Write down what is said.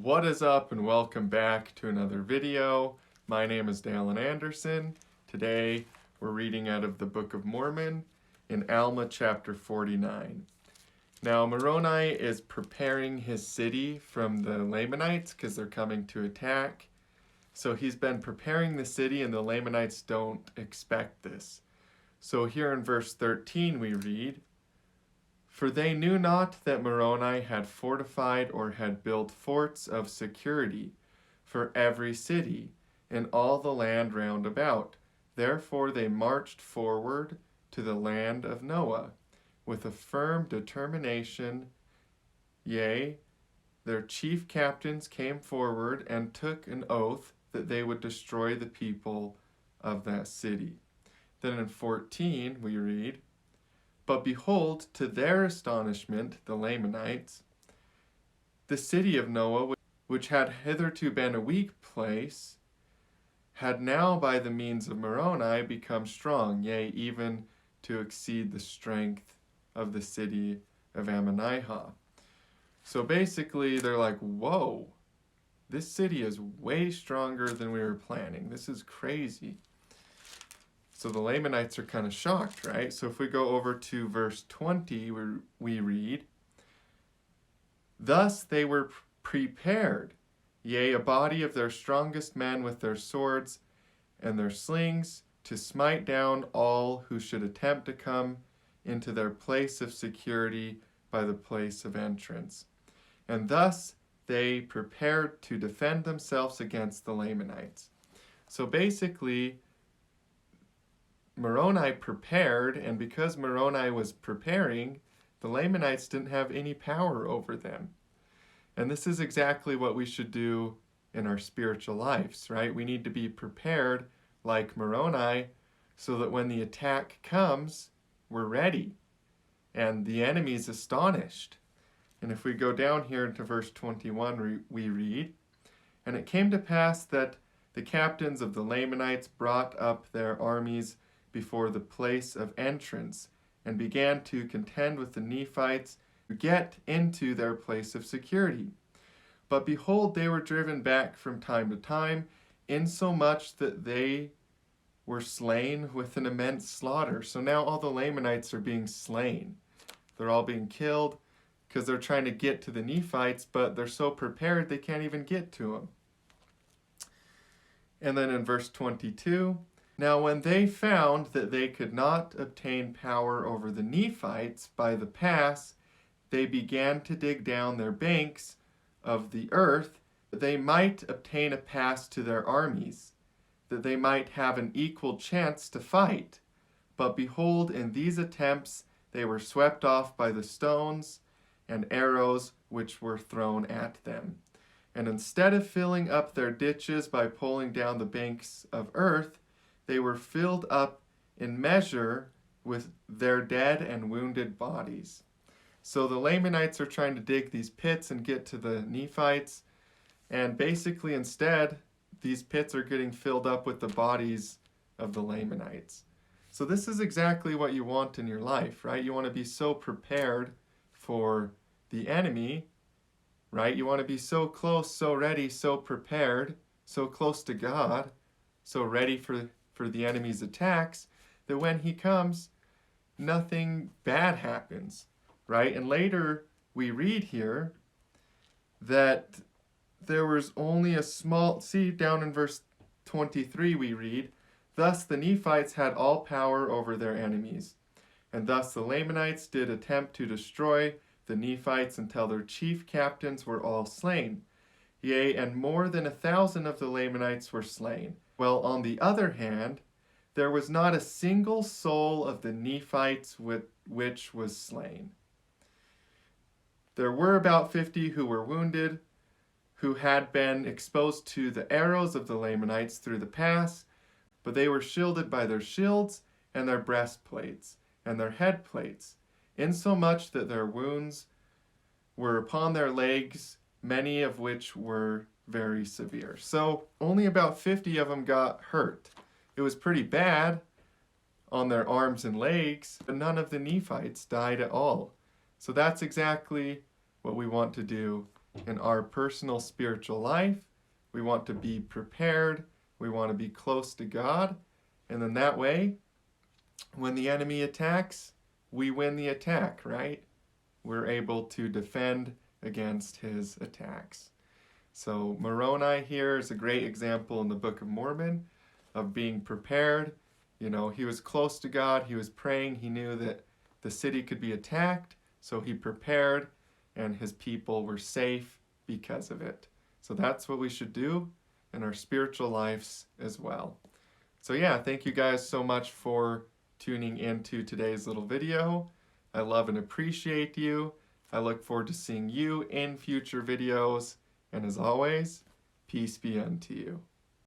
What is up and welcome back to another video. My name is Dallin Anderson. Today we're reading out of the Book of Mormon in Alma chapter 49. Now Moroni is preparing his city from the Lamanites because they're coming to attack. So he's been preparing the city and the Lamanites don't expect this. So here in verse 13 we read, "For they knew not that Moroni had fortified or had built forts of security for every city in all the land round about. Therefore they marched forward to the land of Noah with a firm determination. Yea, their chief captains came forward and took an oath that they would destroy the people of that city." Then in 14 we read, "But behold, to their astonishment, the Lamanites, the city of Noah, which had hitherto been a weak place, had now by the means of Moroni become strong, yea, even to exceed the strength of the city of Ammonihah." So basically, they're like, whoa, this city is way stronger than we were planning. This is crazy. So the Lamanites are kind of shocked, right? So if we go over to verse 20, we read, "Thus they were prepared, yea, a body of their strongest men with their swords and their slings, to smite down all who should attempt to come into their place of security by the place of entrance. And thus they prepared to defend themselves against the Lamanites." So basically, Moroni prepared, and because Moroni was preparing, the Lamanites didn't have any power over them. And this is exactly what we should do in our spiritual lives, right? We need to be prepared like Moroni so that when the attack comes, we're ready and the enemy is astonished. And if we go down here into verse 21, we read, "And it came to pass that the captains of the Lamanites brought up their armies before the place of entrance, and began to contend with the Nephites to get into their place of security. But behold, they were driven back from time to time, insomuch that they were slain with an immense slaughter." So now all the Lamanites are being slain. They're all being killed because they're trying to get to the Nephites, but they're so prepared they can't even get to them. And then in verse 22, "Now when they found that they could not obtain power over the Nephites by the pass, they began to dig down their banks of the earth, that they might obtain a pass to their armies, that they might have an equal chance to fight. But behold, in these attempts they were swept off by the stones and arrows which were thrown at them. And instead of filling up their ditches by pulling down the banks of earth, they were filled up in measure with their dead and wounded bodies." So the Lamanites are trying to dig these pits and get to the Nephites, and basically instead, these pits are getting filled up with the bodies of the Lamanites. So this is exactly what you want in your life, right? You want to be so prepared for the enemy, right? You want to be so close, so ready, so prepared, so close to God, so ready for the enemy's attacks, that when he comes, nothing bad happens, right? And later we read here that there was only a small, see down in verse 23 we read, "Thus the Nephites had all power over their enemies. And thus the Lamanites did attempt to destroy the Nephites until their chief captains were all slain. Yea, and more than 1,000 of the Lamanites were slain. Well, on the other hand, there was not a single soul of the Nephites which was slain. There were about 50 who were wounded, who had been exposed to the arrows of the Lamanites through the pass, but they were shielded by their shields and their breastplates and their head plates, insomuch that their wounds were upon their legs, many of which were very severe." So only about 50 of them got hurt. It was pretty bad on their arms and legs, but none of the Nephites died at all. So that's exactly what we want to do in our personal spiritual life. We want to be prepared. We want to be close to God. And then that way, when the enemy attacks, we win the attack, right? We're able to defend against his attacks. So Moroni here is a great example in the Book of Mormon of being prepared. You know, he was close to God. He was praying. He knew that the city could be attacked. So he prepared, and his people were safe because of it. So that's what we should do in our spiritual lives as well. So yeah, thank you guys so much for tuning into today's little video. I love and appreciate you. I look forward to seeing you in future videos. And as always, peace be unto you.